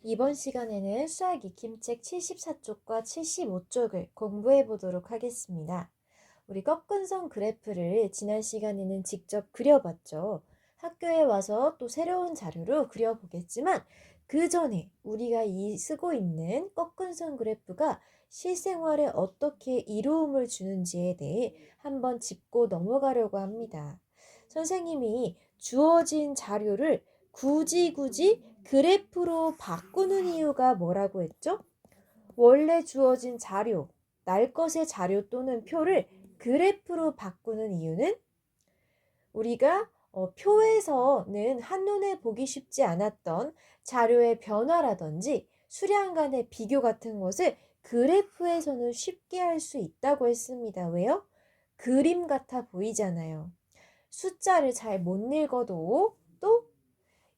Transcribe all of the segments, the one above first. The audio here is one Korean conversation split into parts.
이번 시간에는 수학 익힘책 74쪽과 75쪽을 공부해 보도록 하겠습니다. 우리 꺾은선 그래프를 지난 시간에는 직접 그려봤죠. 학교에 와서 또 새로운 자료로 그려보겠지만 그 전에 우리가 쓰고 있는 꺾은선 그래프가 실생활에 어떻게 이로움을 주는지에 대해 한번 짚고 넘어가려고 합니다. 선생님이 주어진 자료를 굳이 그래프로 바꾸는 이유가 뭐라고 했죠? 원래 주어진 자료, 날 것의 자료 또는 표를 그래프로 바꾸는 이유는 우리가 표에서는 한눈에 보기 쉽지 않았던 자료의 변화라든지 수량 간의 비교 같은 것을 그래프에서는 쉽게 할 수 있다고 했습니다. 왜요? 그림 같아 보이잖아요. 숫자를 잘 못 읽어도 또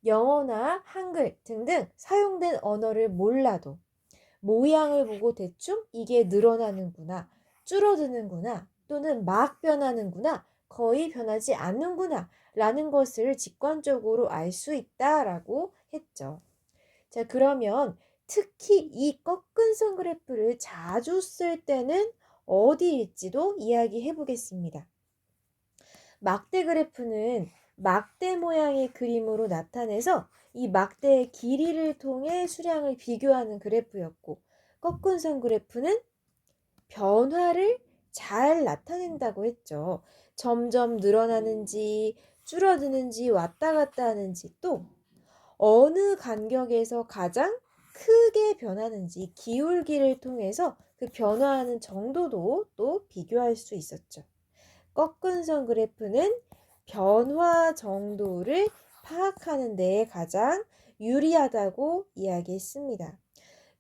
영어나 한글 등등 사용된 언어를 몰라도 모양을 보고 대충 이게 늘어나는구나, 줄어드는구나, 또는 막 변하는구나, 거의 변하지 않는구나 라는 것을 직관적으로 알 수 있다라고 했죠. 자, 그러면 특히 이 꺾은 선 그래프를 자주 쓸 때는 어디일지도 이야기해 보겠습니다. 막대 그래프는 막대 모양의 그림으로 나타내서 이 막대의 길이를 통해 수량을 비교하는 그래프였고, 꺾은 선 그래프는 변화를 잘 나타낸다고 했죠. 점점 늘어나는지 줄어드는지 왔다 갔다 하는지, 또 어느 간격에서 가장 크게 변하는지 기울기를 통해서 그 변화하는 정도도 또 비교할 수 있었죠. 꺾은 선 그래프는 변화 정도를 파악하는 데 가장 유리하다고 이야기했습니다.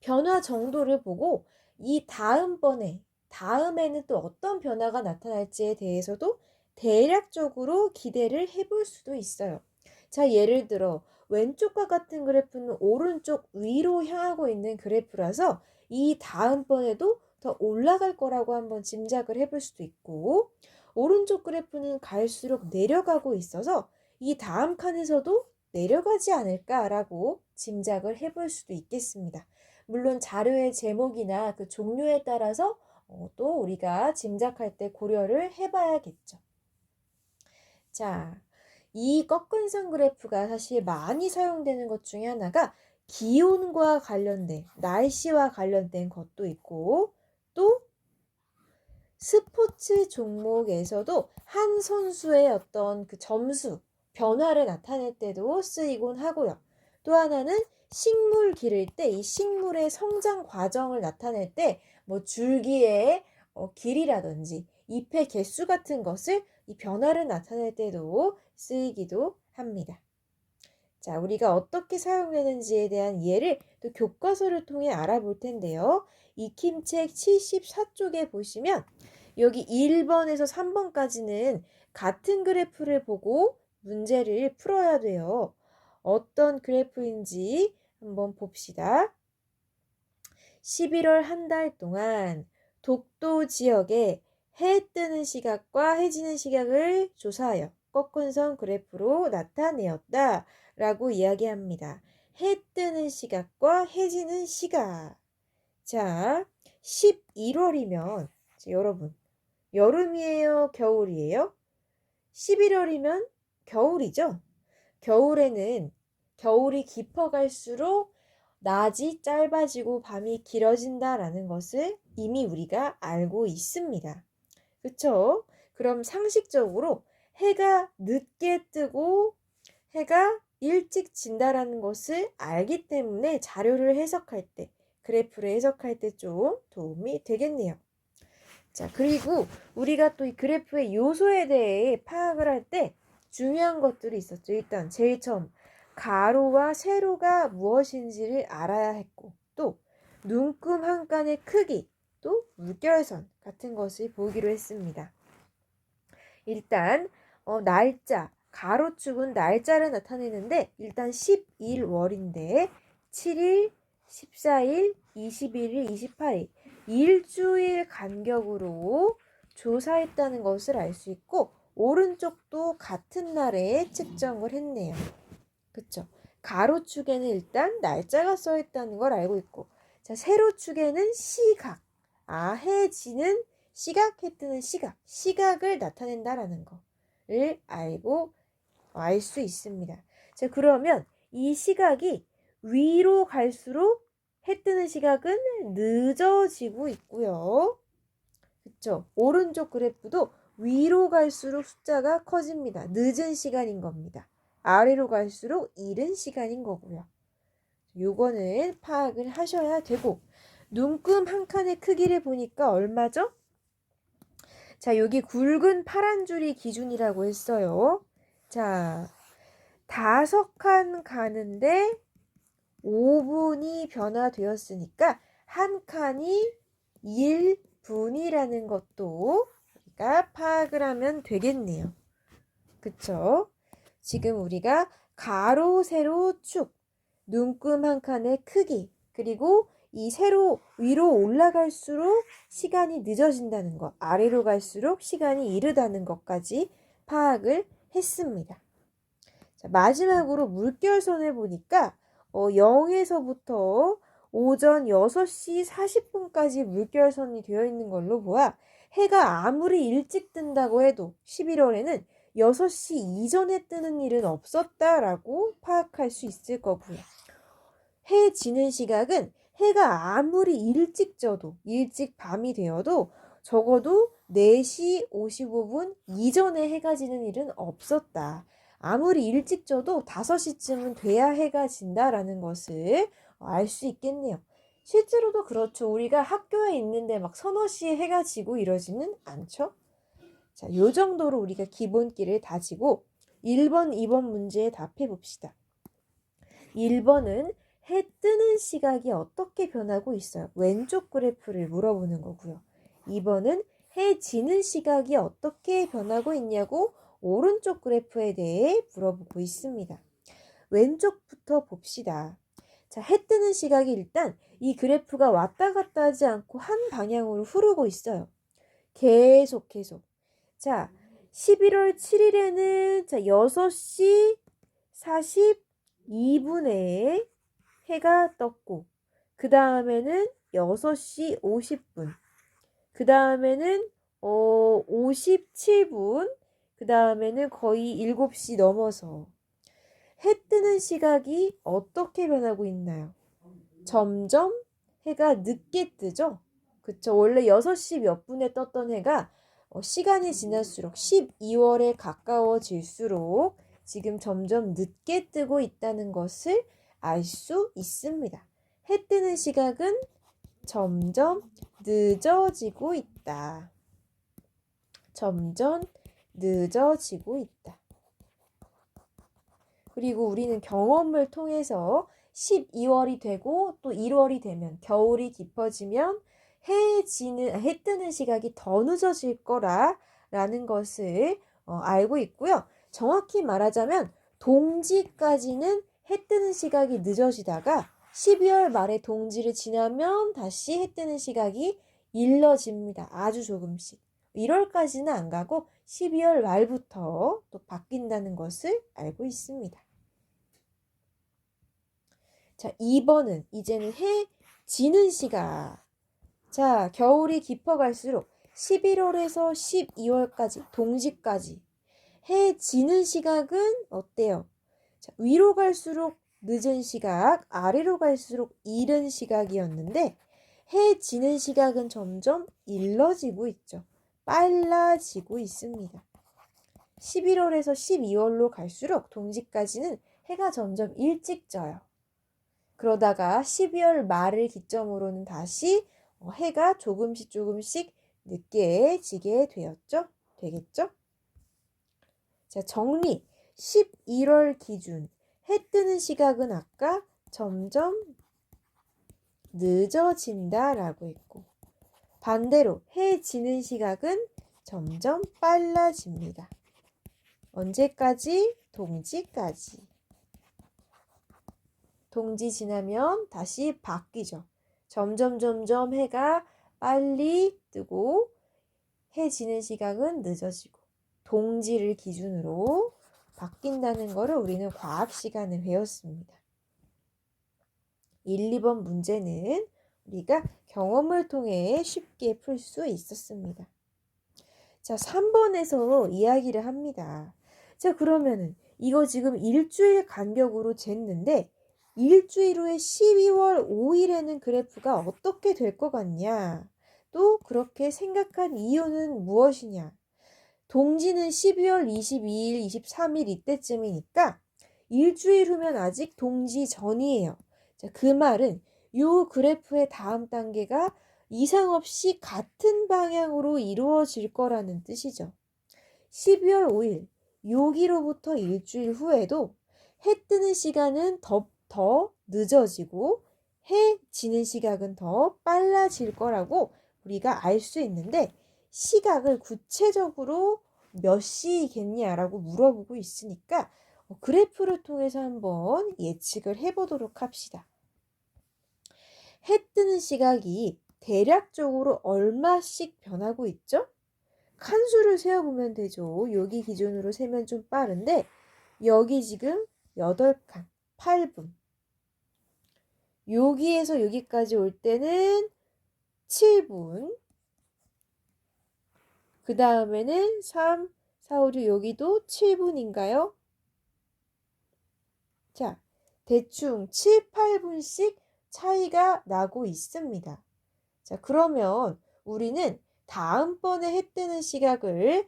변화 정도를 보고 이 다음에는 또 어떤 변화가 나타날지에 대해서도 대략적으로 기대를 해볼 수도 있어요. 자, 예를 들어 왼쪽과 같은 그래프는 오른쪽 위로 향하고 있는 그래프라서 이 다음번에도 더 올라갈 거라고 한번 짐작을 해볼 수도 있고, 오른쪽 그래프는 갈수록 내려가고 있어서 이 다음 칸에서도 내려가지 않을까라고 짐작을 해볼 수도 있겠습니다. 물론 자료의 제목이나 그 종류에 따라서 또 우리가 짐작할 때 고려를 해봐야겠죠. 자, 이 꺾은 선 그래프가 사실 많이 사용되는 것 중에 하나가 기온과 관련된, 날씨와 관련된 것도 있고, 또 스포츠 종목에서도 한 선수의 어떤 그 점수, 변화를 나타낼 때도 쓰이곤 하고요. 또 하나는 식물 기를 때 이 식물의 성장 과정을 나타낼 때 뭐 줄기의 길이라든지 잎의 개수 같은 것을 이 변화를 나타낼 때도 쓰이기도 합니다. 자, 우리가 어떻게 사용되는지에 대한 예를 또 교과서를 통해 알아볼 텐데요. 익힘책 74쪽에 보시면 여기 1번에서 3번까지는 같은 그래프를 보고 문제를 풀어야 돼요. 어떤 그래프인지 한번 봅시다. 11월 한 달 동안 독도 지역에 해 뜨는 시각과 해 지는 시각을 조사하여 꺾은 선 그래프로 나타내었다 라고 이야기합니다. 해 뜨는 시각과 해 지는 시각. 자, 11월이면 여러분 여름이에요? 겨울이에요? 11월이면 겨울이죠? 겨울에는 겨울이 깊어갈수록 낮이 짧아지고 밤이 길어진다라는 것을 이미 우리가 알고 있습니다. 그쵸? 그럼 상식적으로 해가 늦게 뜨고 해가 일찍 진다라는 것을 알기 때문에 자료를 해석할 때, 그래프를 해석할 때 좀 도움이 되겠네요. 자, 그리고 우리가 또 이 그래프의 요소에 대해 파악을 할 때 중요한 것들이 있었죠. 일단 제일 처음 가로와 세로가 무엇인지를 알아야 했고, 또 눈금 한 칸의 크기, 또 물결선 같은 것을 보기로 했습니다. 일단 날짜, 가로축은 날짜를 나타내는데 일단 11월인데 7일, 14일, 21일, 28일 일주일 간격으로 조사했다는 것을 알 수 있고, 오른쪽도 같은 날에 측정을 했네요. 그쵸? 가로축에는 일단 날짜가 써 있다는 걸 알고 있고, 자, 세로축에는 시각. 해 지는 시각, 해 뜨는 시각. 시각을 나타낸다라는 거를 알 수 있습니다. 자, 그러면 이 시각이 위로 갈수록 해 뜨는 시각은 늦어지고 있고요. 그쵸? 오른쪽 그래프도 위로 갈수록 숫자가 커집니다. 늦은 시간인 겁니다. 아래로 갈수록 이른 시간인 거고요. 요거는 파악을 하셔야 되고, 눈금 한 칸의 크기를 보니까 얼마죠? 자, 여기 굵은 파란 줄이 기준이라고 했어요. 자, 5칸 가는데 5분이 변화되었으니까 한 칸이 1분이라는 것도 우리가 파악을 하면 되겠네요. 그쵸? 지금 우리가 가로, 세로, 축, 눈금 한 칸의 크기, 그리고 이 세로 위로 올라갈수록 시간이 늦어진다는 것, 아래로 갈수록 시간이 이르다는 것까지 파악을 했습니다. 자, 마지막으로 물결선을 보니까 0에서부터 오전 6시 40분까지 물결선이 되어 있는 걸로 보아 해가 아무리 일찍 뜬다고 해도 11월에는 6시 이전에 뜨는 일은 없었다라고 파악할 수 있을 거고요. 해 지는 시각은 해가 아무리 일찍 져도 일찍 밤이 되어도 적어도 4시 55분 이전에 해가 지는 일은 없었다. 아무리 일찍 져도 5시쯤은 돼야 해가 진다라는 것을 알 수 있겠네요. 실제로도 그렇죠. 우리가 학교에 있는데 막 서너 시에 해가 지고 이러지는 않죠. 자, 요 정도로 우리가 기본기를 다지고 1번, 2번 문제에 답해 봅시다. 1번은 해 뜨는 시각이 어떻게 변하고 있어요? 왼쪽 그래프를 물어보는 거고요. 2번은 해 지는 시각이 어떻게 변하고 있냐고 오른쪽 그래프에 대해 물어보고 있습니다. 왼쪽부터 봅시다. 자, 해 뜨는 시각이 일단 이 그래프가 왔다 갔다 하지 않고 한 방향으로 흐르고 있어요. 계속. 자, 11월 7일에는 자, 6시 42분에 해가 떴고, 그 다음에는 6시 50분, 그 다음에는 57분, 그 다음에는 거의 7시 넘어서 해 뜨는 시각이 어떻게 변하고 있나요? 점점 해가 늦게 뜨죠? 그쵸? 원래 6시 몇 분에 떴던 해가 시간이 지날수록 12월에 가까워질수록 지금 점점 늦게 뜨고 있다는 것을 알 수 있습니다. 해 뜨는 시각은 점점 늦어지고 있다. 점점 늦어지고 있다. 그리고 우리는 경험을 통해서 12월이 되고 또 1월이 되면 겨울이 깊어지면 해 뜨는 시각이 더 늦어질 거라는 것을 알고 있고요. 정확히 말하자면 동지까지는 해 뜨는 시각이 늦어지다가 12월 말에 동지를 지나면 다시 해 뜨는 시각이 일러집니다. 아주 조금씩. 1월까지는 안 가고 12월 말부터 또 바뀐다는 것을 알고 있습니다. 자, 2번은 이제는 해 지는 시각. 자, 겨울이 깊어갈수록 11월에서 12월까지, 동지까지 해 지는 시각은 어때요? 자, 위로 갈수록 늦은 시각, 아래로 갈수록 이른 시각이었는데 해 지는 시각은 점점 일러지고 있죠. 빨라지고 있습니다. 11월에서 12월로 갈수록 동지까지는 해가 점점 일찍 져요. 그러다가 12월 말을 기점으로는 다시 해가 조금씩 늦게 지게 되겠죠? 자, 정리. 11월 기준. 해 뜨는 시각은 아까 점점 늦어진다라고 했고, 반대로 해 지는 시각은 점점 빨라집니다. 언제까지? 동지까지. 동지 지나면 다시 바뀌죠. 점점 해가 빨리 뜨고 해 지는 시각은 늦어지고 동지를 기준으로 바뀐다는 거를 우리는 과학 시간에 배웠습니다. 1, 2번 문제는 우리가 경험을 통해 쉽게 풀 수 있었습니다. 자, 3번에서 이야기를 합니다. 자, 그러면은 이거 지금 일주일 간격으로 쟀는데 일주일 후에 12월 5일에는 그래프가 어떻게 될 것 같냐? 또 그렇게 생각한 이유는 무엇이냐? 동지는 12월 22일, 23일 이때쯤이니까 일주일 후면 아직 동지 전이에요. 자, 그 말은 요 그래프의 다음 단계가 이상 없이 같은 방향으로 이루어질 거라는 뜻이죠. 12월 5일, 여기로부터 일주일 후에도 해 뜨는 시간은 더 늦어지고 해 지는 시각은 더 빨라질 거라고 우리가 알 수 있는데 시각을 구체적으로 몇 시겠냐라고 물어보고 있으니까 그래프를 통해서 한번 예측을 해보도록 합시다. 해 뜨는 시각이 대략적으로 얼마씩 변하고 있죠? 칸수를 세어보면 되죠. 여기 기준으로 세면 좀 빠른데 여기 지금 8칸, 8분. 여기에서 여기까지 올 때는 7분. 그 다음에는 3, 4, 5, 6 여기도 7분인가요? 자, 대충 7, 8분씩 차이가 나고 있습니다. 자, 그러면 우리는 다음번에 해 뜨는 시각을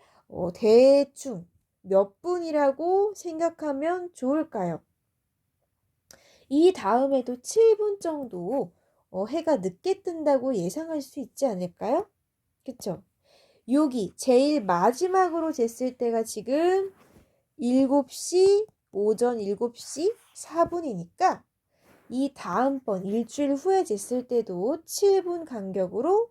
대충 몇 분이라고 생각하면 좋을까요? 이 다음에도 7분 정도 해가 늦게 뜬다고 예상할 수 있지 않을까요? 그쵸? 여기 제일 마지막으로 쟀을 때가 지금 7시, 오전 7시 4분이니까 이 다음번 일주일 후에 쟀을 때도 7분 간격으로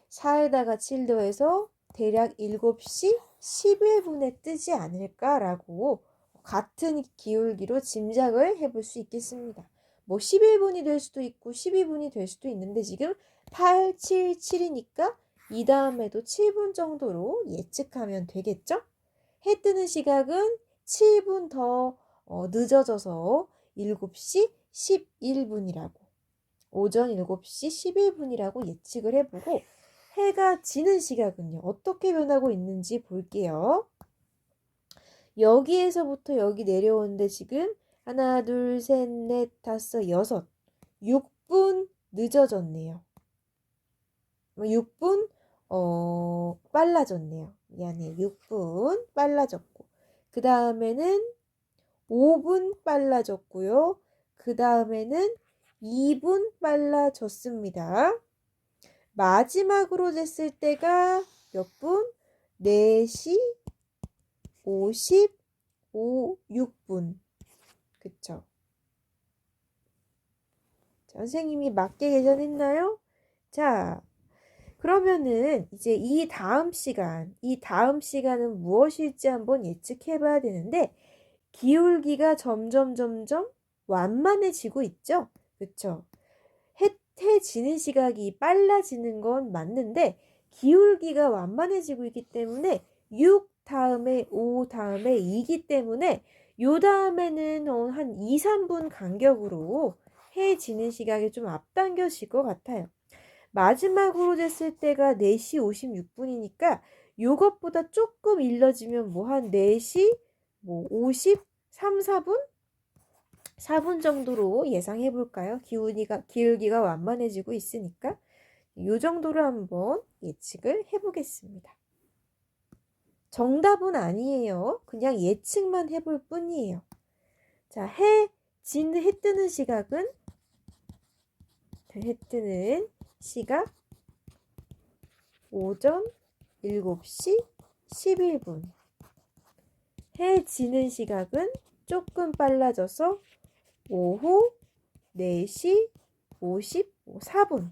4에다가 7 더해서 대략 7시 11분에 뜨지 않을까라고 같은 기울기로 짐작을 해볼 수 있겠습니다. 뭐 11분이 될 수도 있고 12분이 될 수도 있는데 지금 8, 7, 7이니까 이 다음에도 7분 정도로 예측하면 되겠죠? 해 뜨는 시각은 7분 더 늦어져서 7시 11분이라고 오전 7시 11분이라고 예측을 해보고 해가 지는 시각은요. 어떻게 변하고 있는지 볼게요. 여기에서부터 여기 내려오는데 지금 하나, 둘, 셋, 넷, 다섯, 여섯 6분 늦어졌네요. 6분 빨라졌네요. 미안해. 6분 빨라졌고 그 다음에는 5분 빨라졌고요. 그 다음에는 2분 빨라졌습니다. 마지막으로 쟀을 때가 몇 분? 4시 55, 6분. 그쵸? 선생님이 맞게 계산했나요? 자, 그러면은 이제 이 다음 시간은 무엇일지 한번 예측해 봐야 되는데 기울기가 점점 완만해지고 있죠? 그쵸? 해 지는 시각이 빨라지는 건 맞는데 기울기가 완만해지고 있기 때문에 6 다음에 5 다음에 2기 때문에 요 다음에는 한 2, 3분 간격으로 해 지는 시각이 좀 앞당겨질 것 같아요. 마지막으로 쟀을 때가 4시 56분이니까 요것보다 조금 일러지면 뭐 한 4시 53, 4분? 4분 정도로 예상해 볼까요? 기울기가 완만해지고 있으니까 이 정도로 한번 예측을 해보겠습니다. 정답은 아니에요. 그냥 예측만 해볼 뿐이에요. 자, 해 뜨는 시각은 해 뜨는 시각 오전 7시 11분. 해 지는 시각은 조금 빨라져서 오후 4시 54분.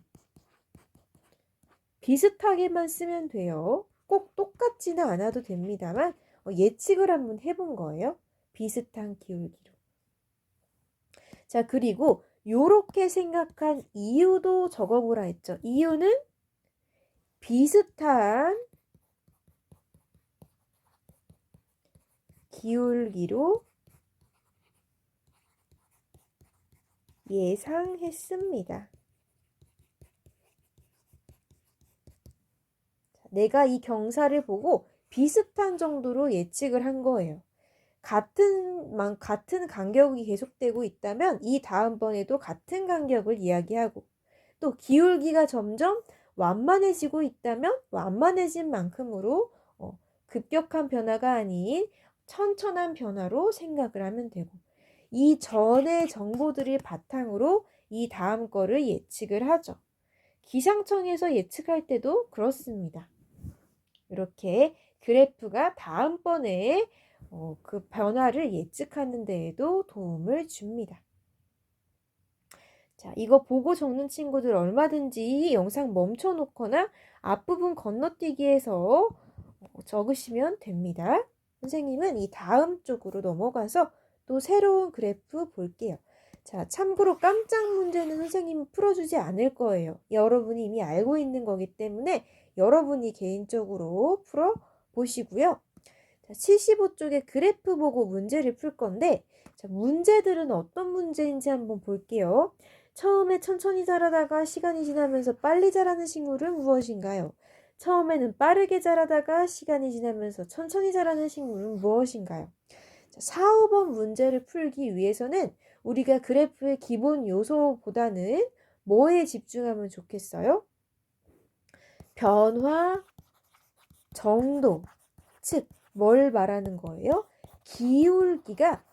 비슷하게만 쓰면 돼요. 꼭 똑같지는 않아도 됩니다만 예측을 한번 해본 거예요. 비슷한 기울기로. 자, 그리고 요렇게 생각한 이유도 적어보라 했죠. 이유는 비슷한 기울기로 예상했습니다. 내가 이 경사를 보고 비슷한 정도로 예측을 한 거예요. 같은 간격이 계속되고 있다면 이 다음번에도 같은 간격을 이야기하고, 또 기울기가 점점 완만해지고 있다면 완만해진 만큼으로 급격한 변화가 아닌 천천한 변화로 생각을 하면 되고, 이 전의 정보들을 바탕으로 이 다음 거를 예측을 하죠. 기상청에서 예측할 때도 그렇습니다. 이렇게 그래프가 다음번에 그 변화를 예측하는 데에도 도움을 줍니다. 자, 이거 보고 적는 친구들 얼마든지 영상 멈춰 놓거나 앞부분 건너뛰기해서 적으시면 됩니다. 선생님은 이 다음 쪽으로 넘어가서 또 새로운 그래프 볼게요. 자, 참고로 깜짝 문제는 선생님이 풀어주지 않을 거예요. 여러분이 이미 알고 있는 거기 때문에 여러분이 개인적으로 풀어보시고요. 자, 75쪽에 그래프 보고 문제를 풀 건데, 자, 문제들은 어떤 문제인지 한번 볼게요. 처음에 천천히 자라다가 시간이 지나면서 빨리 자라는 식물은 무엇인가요? 처음에는 빠르게 자라다가 시간이 지나면서 천천히 자라는 식물은 무엇인가요? 자, 4, 5번 문제를 풀기 위해서는 우리가 그래프의 기본 요소보다는 뭐에 집중하면 좋겠어요? 변화 정도, 즉 뭘 말하는 거예요? 기울기가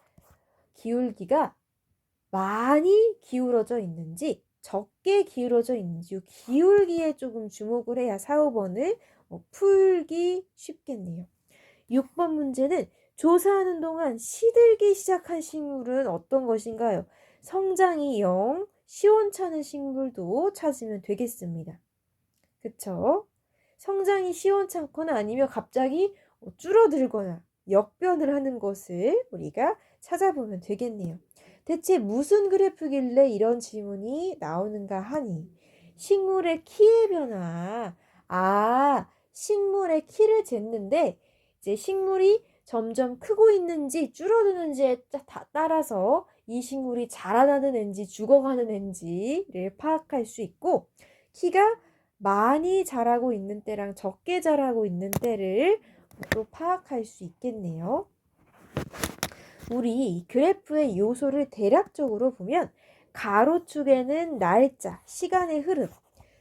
많이 기울어져 있는지 적게 기울어져 있는지 이 기울기에 조금 주목을 해야 4, 5번을 풀기 쉽겠네요. 6번 문제는 조사하는 동안 시들기 시작한 식물은 어떤 것인가요? 성장이 0, 시원찮은 식물도 찾으면 되겠습니다. 그쵸? 성장이 시원찮거나 아니면 갑자기 줄어들거나 역변을 하는 것을 우리가 찾아보면 되겠네요. 대체 무슨 그래프길래 이런 질문이 나오는가 하니, 식물의 키의 변화. 식물의 키를 쟀는데 이제 식물이 점점 크고 있는지 줄어드는지에 따라서 이 식물이 자라나는 애인지 죽어가는 애인지를 파악할 수 있고, 키가 많이 자라고 있는 때랑 적게 자라고 있는 때를 또 파악할 수 있겠네요. 우리 그래프의 요소를 대략적으로 보면 가로축에는 날짜, 시간의 흐름,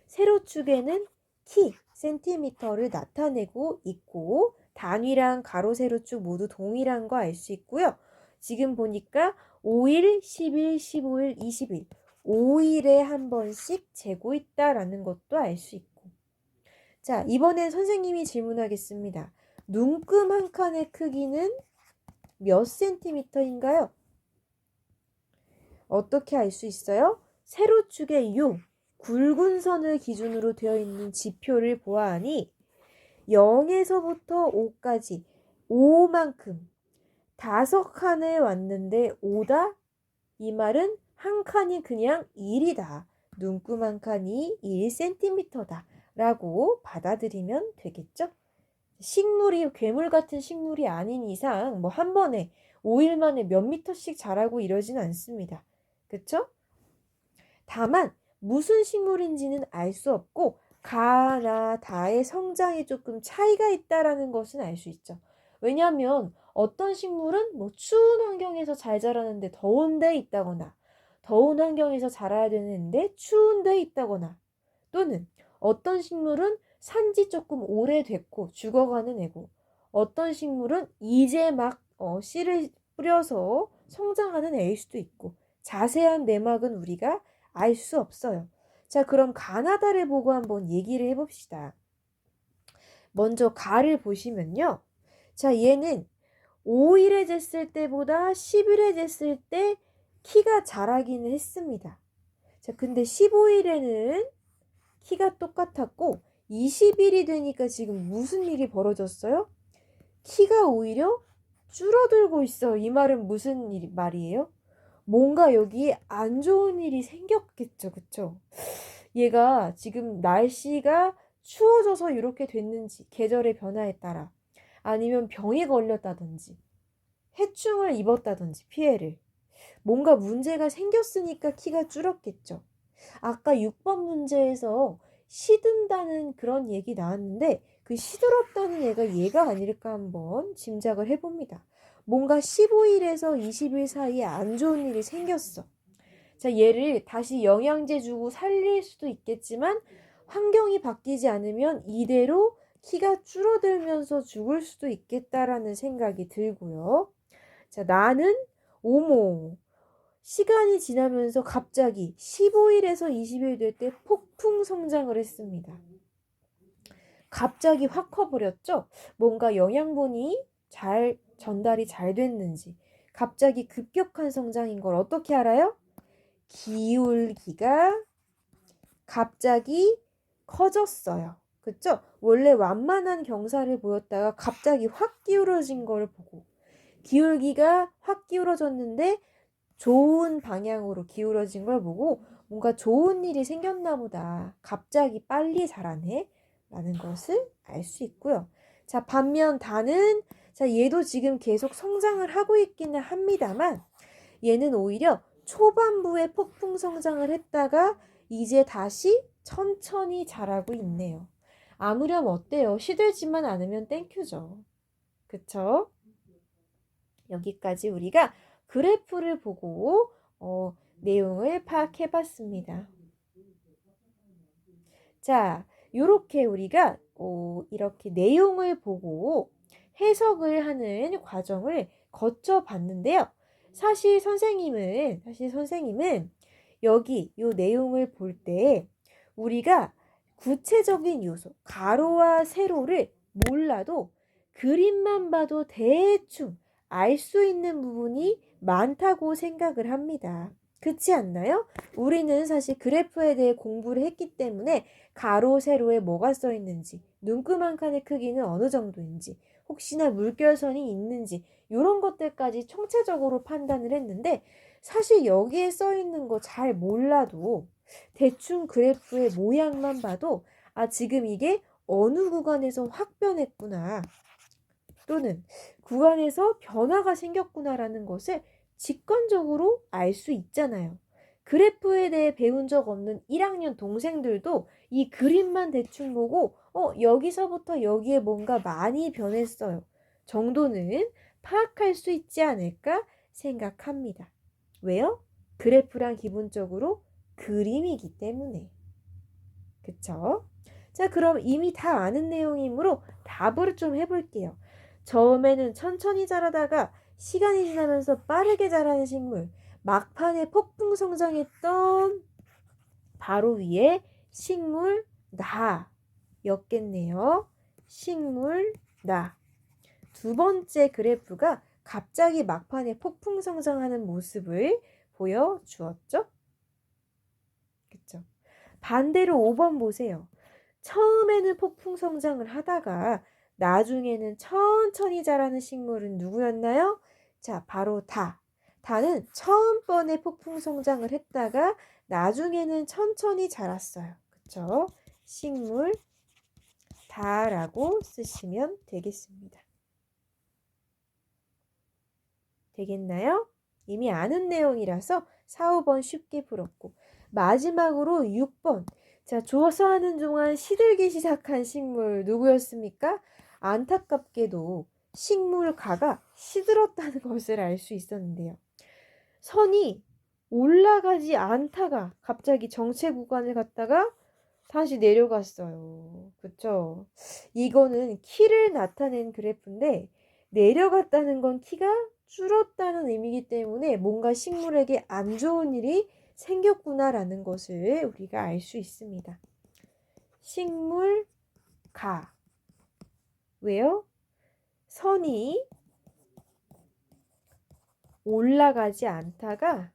세로축에는 키, 센티미터를 나타내고 있고, 단위랑 가로, 세로축 모두 동일한 거 알 수 있고요. 지금 보니까 5일, 10일, 15일, 20일 5일에 한 번씩 재고 있다라는 것도 알 수 있고. 자, 이번엔 선생님이 질문하겠습니다. 눈금 한 칸의 크기는 몇 센티미터인가요? 어떻게 알 수 있어요? 세로축의 6, 굵은 선을 기준으로 되어 있는 지표를 보아하니 0에서부터 5까지 5만큼 5칸을 왔는데 5다? 이 말은 한 칸이 그냥 1이다. 눈금 한 칸이 1cm다. 라고 받아들이면 되겠죠? 식물이 괴물 같은 식물이 아닌 이상 뭐 한 번에 5일 만에 몇 미터씩 자라고 이러진 않습니다. 그쵸? 다만 무슨 식물인지는 알 수 없고 가나 다의 성장에 조금 차이가 있다라는 것은 알 수 있죠. 왜냐하면 어떤 식물은 뭐 추운 환경에서 잘 자라는데 더운 데 있다거나, 더운 환경에서 자라야 되는데 추운 데 있다거나, 또는 어떤 식물은 산지 조금 오래됐고 죽어가는 애고, 어떤 식물은 이제 막 씨를 뿌려서 성장하는 애일 수도 있고, 자세한 내막은 우리가 알 수 없어요. 자, 그럼 가나다를 보고 한번 얘기를 해봅시다. 먼저 가를 보시면요. 자, 얘는 5일에 쟀을 때보다 10일에 쟀을 때 키가 자라기는 했습니다. 자, 근데 15일에는 키가 똑같았고 20일이 되니까 지금 무슨 일이 벌어졌어요? 키가 오히려 줄어들고 있어요. 이 말은 무슨 말이에요? 뭔가 여기 안 좋은 일이 생겼겠죠. 그쵸? 얘가 지금 날씨가 추워져서 이렇게 됐는지, 계절의 변화에 따라, 아니면 병에 걸렸다든지, 해충을 입었다든지 피해를. 뭔가 문제가 생겼으니까 키가 줄었겠죠. 아까 6번 문제에서 시든다는 그런 얘기 나왔는데 그 시들었다는 얘가 아닐까 한번 짐작을 해봅니다. 뭔가 15일에서 20일 사이에 안 좋은 일이 생겼어. 자, 얘를 다시 영양제 주고 살릴 수도 있겠지만 환경이 바뀌지 않으면 이대로 키가 줄어들면서 죽을 수도 있겠다라는 생각이 들고요. 자, 나는 오모. 시간이 지나면서 갑자기 15일에서 20일 될 때 폭풍 성장을 했습니다. 갑자기 확 커버렸죠? 뭔가 영양분이 잘 전달이 잘 됐는지 갑자기 급격한 성장인 걸 어떻게 알아요? 기울기가 갑자기 커졌어요. 그쵸? 원래 완만한 경사를 보였다가 갑자기 확 기울어진 걸 보고 기울기가 확 기울어졌는데 좋은 방향으로 기울어진 걸 보고 뭔가 좋은 일이 생겼나 보다. 갑자기 빨리 자라네. 라는 것을 알 수 있고요. 자, 반면 다는 자, 얘도 지금 계속 성장을 하고 있기는 합니다만 얘는 오히려 초반부에 폭풍 성장을 했다가 이제 다시 천천히 자라고 있네요. 아무렴 어때요? 시들지만 않으면 땡큐죠. 그쵸? 여기까지 우리가 그래프를 보고 내용을 파악해 봤습니다. 자, 이렇게 우리가 이렇게 내용을 보고 해석을 하는 과정을 거쳐 봤는데요. 사실 선생님은 여기 이 내용을 볼 때 우리가 구체적인 요소, 가로와 세로를 몰라도 그림만 봐도 대충 알 수 있는 부분이 많다고 생각을 합니다. 그렇지 않나요? 우리는 사실 그래프에 대해 공부를 했기 때문에 가로, 세로에 뭐가 써 있는지, 눈금 한 칸의 크기는 어느 정도인지, 혹시나 물결선이 있는지 이런 것들까지 총체적으로 판단을 했는데 사실 여기에 써 있는 거 잘 몰라도 대충 그래프의 모양만 봐도 지금 이게 어느 구간에서 확 변했구나 또는 구간에서 변화가 생겼구나라는 것을 직관적으로 알 수 있잖아요. 그래프에 대해 배운 적 없는 1학년 동생들도 이 그림만 대충 보고 여기서부터 여기에 뭔가 많이 변했어요. 정도는 파악할 수 있지 않을까 생각합니다. 왜요? 그래프란 기본적으로 그림이기 때문에. 그쵸? 자, 그럼 이미 다 아는 내용이므로 답을 좀 해볼게요. 처음에는 천천히 자라다가 시간이 지나면서 빠르게 자라는 식물, 막판에 폭풍 성장했던 바로 위에 식물 나였겠네요. 식물 나. 두 번째 그래프가 갑자기 막판에 폭풍 성장하는 모습을 보여주었죠? 그쵸? 반대로 5번 보세요. 처음에는 폭풍 성장을 하다가 나중에는 천천히 자라는 식물은 누구였나요? 자, 바로 다. 다는 처음 번에 폭풍 성장을 했다가 나중에는 천천히 자랐어요. 그쵸? 식물 다라고 쓰시면 되겠습니다. 되겠나요? 이미 아는 내용이라서 4, 5번 쉽게 풀었고 마지막으로 6번. 자, 조사하는 동안 시들기 시작한 식물 누구였습니까? 안타깝게도 식물가가 시들었다는 것을 알 수 있었는데요. 선이 올라가지 않다가 갑자기 정체 구간을 갔다가 다시 내려갔어요. 그쵸? 이거는 키를 나타낸 그래프인데 내려갔다는 건 키가 줄었다는 의미이기 때문에 뭔가 식물에게 안 좋은 일이 생겼구나라는 것을 우리가 알 수 있습니다. 식물 가. 왜요? 선이 올라가지 않다가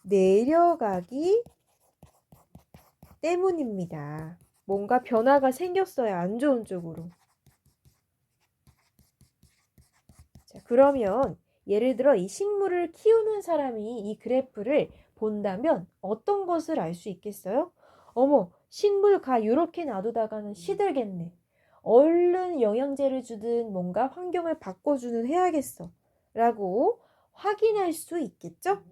내려가기 때문입니다. 뭔가 변화가 생겼어요. 안 좋은 쪽으로. 자, 그러면 예를 들어 이 식물을 키우는 사람이 이 그래프를 본다면 어떤 것을 알 수 있겠어요? 어머, 식물가 이렇게 놔두다가는 시들겠네. 얼른 영양제를 주든 뭔가 환경을 바꿔주든 해야겠어 라고 확인할 수 있겠죠?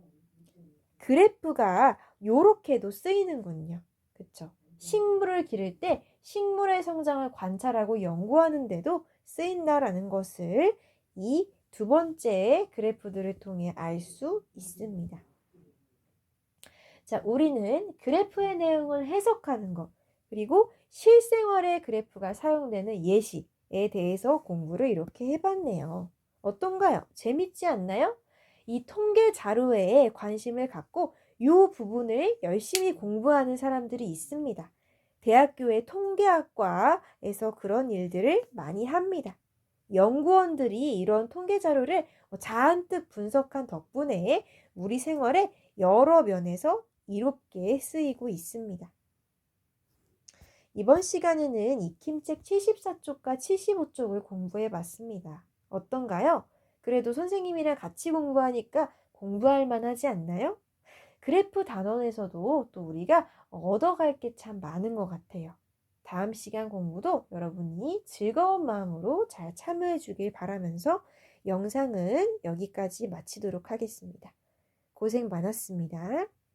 그래프가 요렇게도 쓰이는군요. 그쵸? 식물을 기를 때 식물의 성장을 관찰하고 연구하는데도 쓰인다라는 것을 이 두 번째 그래프들을 통해 알 수 있습니다. 자, 우리는 그래프의 내용을 해석하는 것, 그리고 실생활의 그래프가 사용되는 예시에 대해서 공부를 이렇게 해봤네요. 어떤가요? 재밌지 않나요? 이 통계 자료에 관심을 갖고 이 부분을 열심히 공부하는 사람들이 있습니다. 대학교의 통계학과에서 그런 일들을 많이 합니다. 연구원들이 이런 통계 자료를 잔뜩 분석한 덕분에 우리 생활에 여러 면에서 이롭게 쓰이고 있습니다. 이번 시간에는 익힘책 74쪽과 75쪽을 공부해 봤습니다. 어떤가요? 그래도 선생님이랑 같이 공부하니까 공부할 만하지 않나요? 그래프 단원에서도 또 우리가 얻어갈 게 참 많은 것 같아요. 다음 시간 공부도 여러분이 즐거운 마음으로 잘 참여해 주길 바라면서 영상은 여기까지 마치도록 하겠습니다. 고생 많았습니다.